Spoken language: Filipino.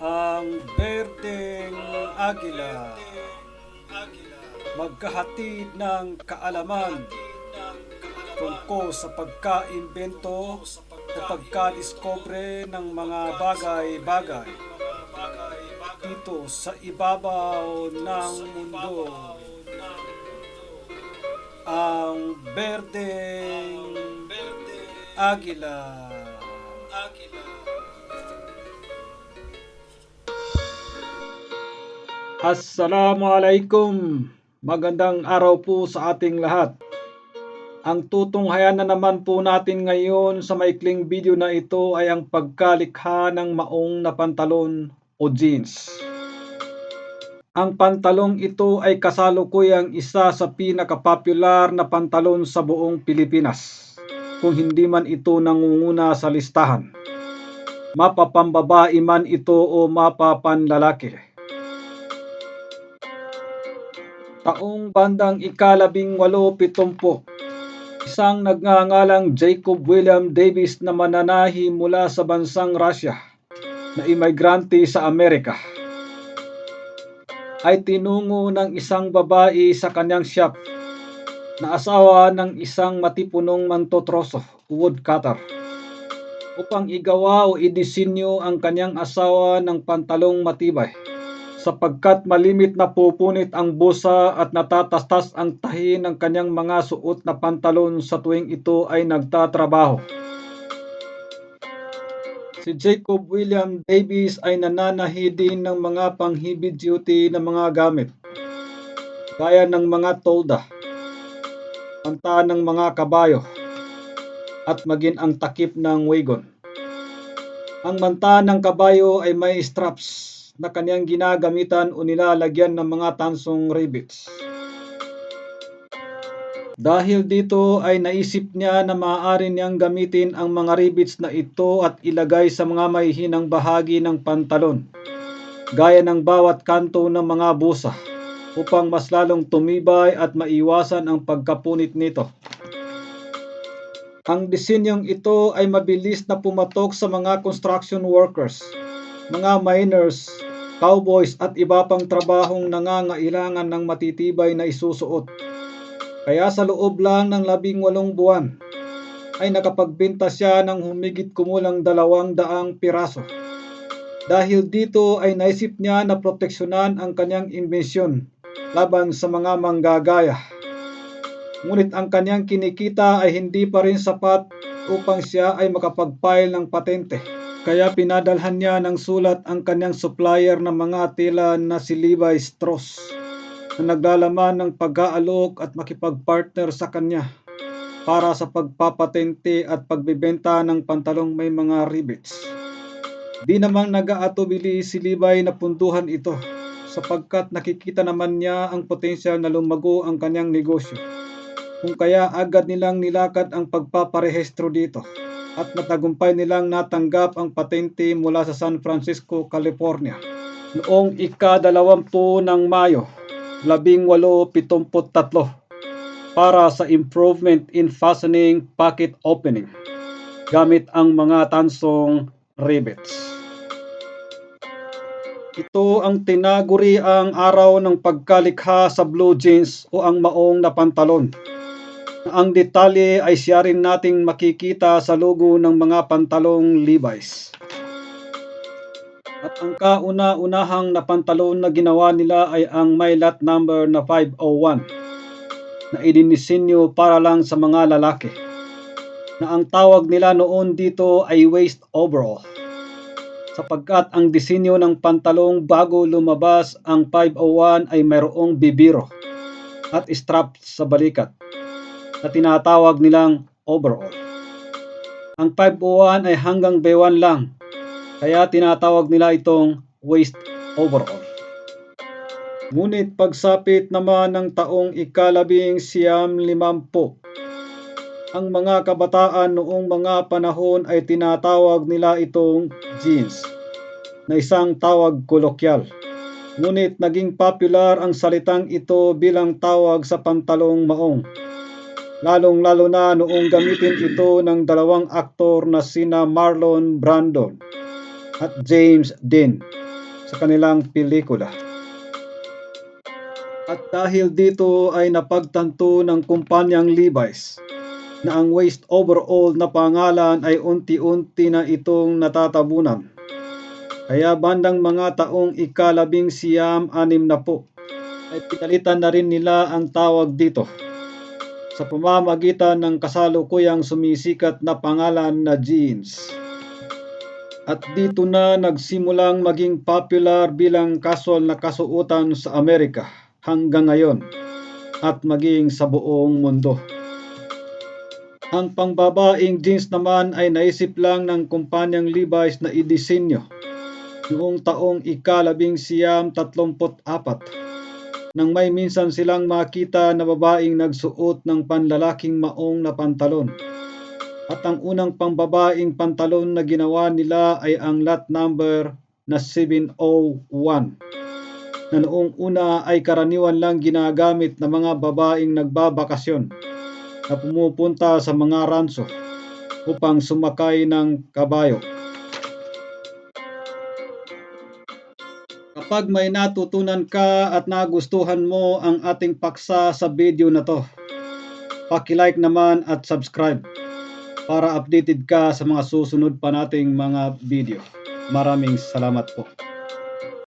Ang berdeng agila, magkahatid ng kaalaman tungkol sa pagkaimbento o pagkadiskubre ng mga bagay-bagay dito sa ibabaw ng mundo. Ang berdeng agila. Assalamualaikum. Magandang araw po sa ating lahat. Ang tutunghayan na naman po natin ngayon sa maikling video na ito ay ang pagkalikha ng maong na pantalon o jeans. Ang pantalong ito ay kasalukuyang isa sa pinakapopular na pantalon sa buong Pilipinas, kung hindi man ito nangunguna sa listahan. Mapapambabae man ito o mapapanlalaki. Taong bandang ika-1870, isang nagngangalang Jacob William Davis na mananahi mula sa bansang Russia na imigrante sa Amerika ay tinungo ng isang babae sa kanyang shop na asawa ng isang matipunong mantotroso, woodcutter, upang igawa o idisenyo ang kanyang asawa ng pantalong matibay, sapagkat malimit na pupunit ang busa at natatastas ang tahi ng kanyang mga suot na pantalon sa tuwing ito ay nagtatrabaho. Si Jacob William Davis ay nananahi din ng mga pang-heavy duty na mga gamit, gaya ng mga tolda, panta ng mga kabayo, at maging ang takip ng wagon. Ang manta ng kabayo ay may straps na kanyang ginagamitan o nilalagyan ng mga tansong rivets. Dahil dito ay naisip niya na maaari niyang gamitin ang mga rivets na ito at ilagay sa mga mahihinang bahagi ng pantalon, gaya ng bawat kanto ng mga busa, upang mas lalong tumibay at maiwasan ang pagkapunit nito. Ang disenyong ito ay mabilis na pumatok sa mga construction workers, mga miners, cowboys at iba pang trabahong nangangailangan ng matitibay na isusuot. Kaya sa loob lang ng 18 buwan ay nakapagbenta siya ng humigit kumulang 200 piraso. Dahil dito ay naisip niya na proteksyonan ang kanyang imbensyon laban sa mga manggagaya. Ngunit ang kanyang kinikita ay hindi pa rin sapat upang siya ay makapag-file ng patente. Kaya pinadalhan niya ng sulat ang kanyang supplier ng mga tela na si Levi Strauss, na naglalaman ng pag-aalok at makipag-partner sa kanya para sa pagpapatente at pagbebenta ng pantalong may mga rivets. Di namang nag-aatubili si Levi na puntuhan ito, sapagkat nakikita naman niya ang potensyal na lumago ang kanyang negosyo. Kung kaya agad nilang nilakad ang pagpaparehistro dito at natagumpay nilang natanggap ang patente mula sa San Francisco, California noong ika-20 ng Mayo 1873 para sa improvement in fastening pocket opening gamit ang mga tansong rivets. Ito ang tinaguriang araw ng pagkalikha sa blue jeans o ang maong na pantalon. Ang detalye ay siya rin nating makikita sa logo ng mga pantalong Levi's. At ang kauna-unahang na pantalon na ginawa nila ay ang may lot number na 501 na idinisenyo para lang sa mga lalaki, na ang tawag nila noon dito ay waist overall, sapagkat ang disenyo ng pantalong bago lumabas ang 501 ay mayroong bibiro at strap sa balikat na tinatawag nilang overall. Ang 501 ay hanggang B1 lang, kaya tinatawag nila itong waist overall. Ngunit pagsapit naman ng taong ika-1950, ang mga kabataan noong mga panahon ay tinatawag nila itong jeans, na isang tawag kolokyal. Ngunit naging popular ang salitang ito bilang tawag sa pantalong maong, lalong-lalo na noong gamitin ito ng dalawang aktor na sina Marlon Brando at James Dean sa kanilang pelikula. At dahil dito ay napagtanto ng kumpanyang Levi's na ang waist overall na pangalan ay unti-unti na itong natatabunan. Kaya bandang mga taong ika-19 na po ay pinalitan na rin nila ang tawag dito sa pamamagitan ng kasalukuyang sumisikat na pangalan na jeans. At dito na nagsimulang maging popular bilang casual na kasuotan sa Amerika hanggang ngayon at maging sa buong mundo. Ang pangbabaing jeans naman ay naisip lang ng kumpanyang Levi's na idisenyo noong taong ika-1934 nang may minsan silang makita na babaeng nagsuot ng panlalaking maong na pantalon. At ang unang pangbabaeng pantalon na ginawa nila ay ang lot number na 701 na noong una ay karaniwan lang ginagamit ng mga babaeng nagbabakasyon na pumupunta sa mga ranso upang sumakay ng kabayo. Kapag may natutunan ka at nagustuhan mo ang ating paksa sa video na to, paki-like naman at subscribe para updated ka sa mga susunod pa nating mga video. Maraming salamat po.